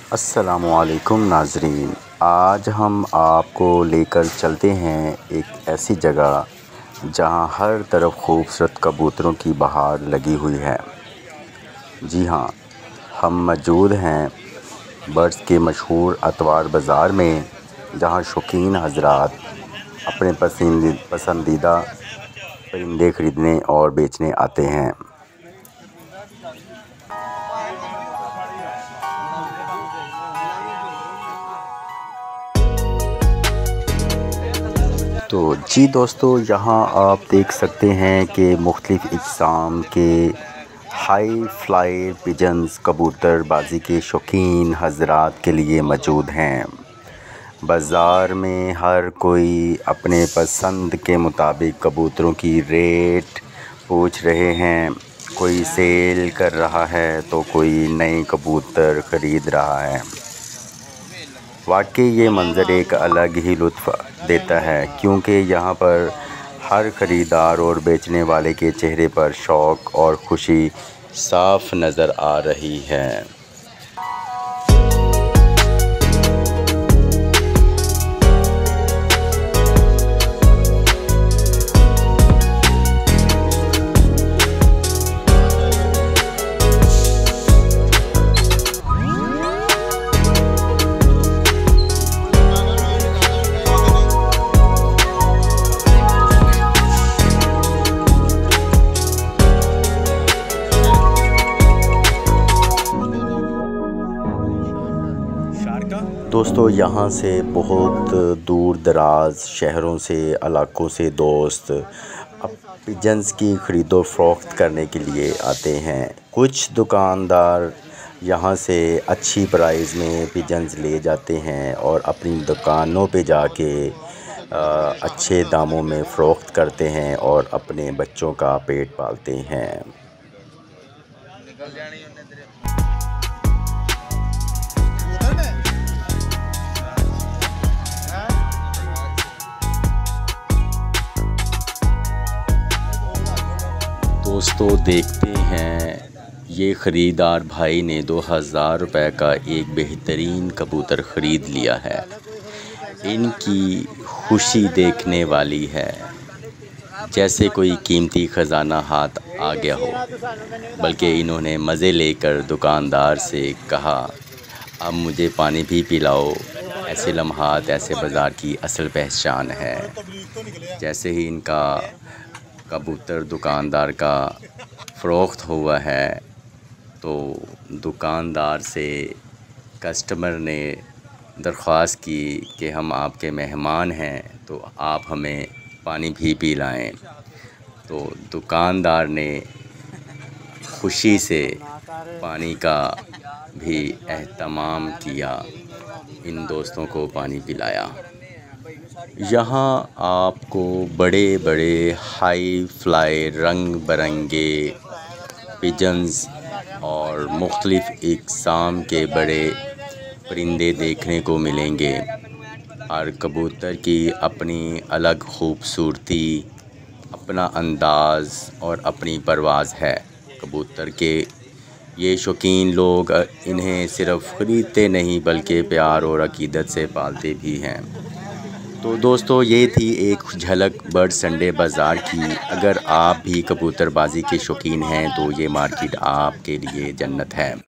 अस्सलामुअलैकुम नाज़रीन, आज हम आपको लेकर चलते हैं एक ऐसी जगह जहां हर तरफ खूबसूरत कबूतरों की बहार लगी हुई है। जी हां, हम मौजूद हैं बर्ड्स के मशहूर अतवार बाज़ार में, जहां शौकीन हज़रात अपने पसंदीदा परिंदे ख़रीदने और बेचने आते हैं। तो जी दोस्तों, यहाँ आप देख सकते हैं कि मुख्तलिफ़ इक़साम के हाई फ्लाई पिजन्स कबूतरबाजी के शौकीन हज़रात के लिए मौजूद हैं। बाज़ार में हर कोई अपने पसंद के मुताबिक कबूतरों की रेट पूछ रहे हैं। कोई सेल कर रहा है तो कोई नए कबूतर ख़रीद रहा है। वाकई ये मंज़र एक अलग ही लुत्फ़ देता है, क्योंकि यहाँ पर हर ख़रीदार और बेचने वाले के चेहरे पर शौक़ और ख़ुशी साफ़ नज़र आ रही है। दोस्तों, यहाँ से बहुत दूर दराज शहरों से, इलाक़ों से दोस्त अब पिजन्स की ख़रीदो फ़रोख्त करने के लिए आते हैं। कुछ दुकानदार यहाँ से अच्छी प्राइस में पिजन्स ले जाते हैं और अपनी दुकानों पे जाके अच्छे दामों में फ़रोख्त करते हैं और अपने बच्चों का पेट पालते हैं। दोस्तों, देखते हैं ये ख़रीदार भाई ने 2000 रुपये का एक बेहतरीन कबूतर ख़रीद लिया है। इनकी खुशी देखने वाली है, जैसे कोई कीमती ख़जाना हाथ आ गया हो। बल्कि इन्होंने मज़े लेकर दुकानदार से कहा, अब मुझे पानी भी पिलाओ। ऐसे लम्हात ऐसे बाज़ार की असल पहचान है। जैसे ही इनका कबूतर दुकानदार का फ़रोख्त हुआ है, तो दुकानदार से कस्टमर ने दरख्वास्त की कि हम आपके मेहमान हैं, तो आप हमें पानी भी पिलाएं। तो दुकानदार ने खुशी से पानी का भी एहतमाम किया, इन दोस्तों को पानी पिलाया। यहाँ आपको बड़े बड़े हाई फ्लाई रंग बरंगे पिजन्स और मुख्तलिफ़ इक़साम के बड़े परिंदे देखने को मिलेंगे। हर कबूतर की अपनी अलग खूबसूरती, अपना अंदाज़ और अपनी परवाज़ है। कबूतर के ये शौकीन लोग इन्हें सिर्फ़ ख़रीदते नहीं बल्कि प्यार और अक़ीदत से पालते भी हैं। तो दोस्तों, ये थी एक झलक बर्ड संडे बाज़ार की। अगर आप भी कबूतरबाजी के शौकीन हैं तो ये मार्केट आपके लिए जन्नत है।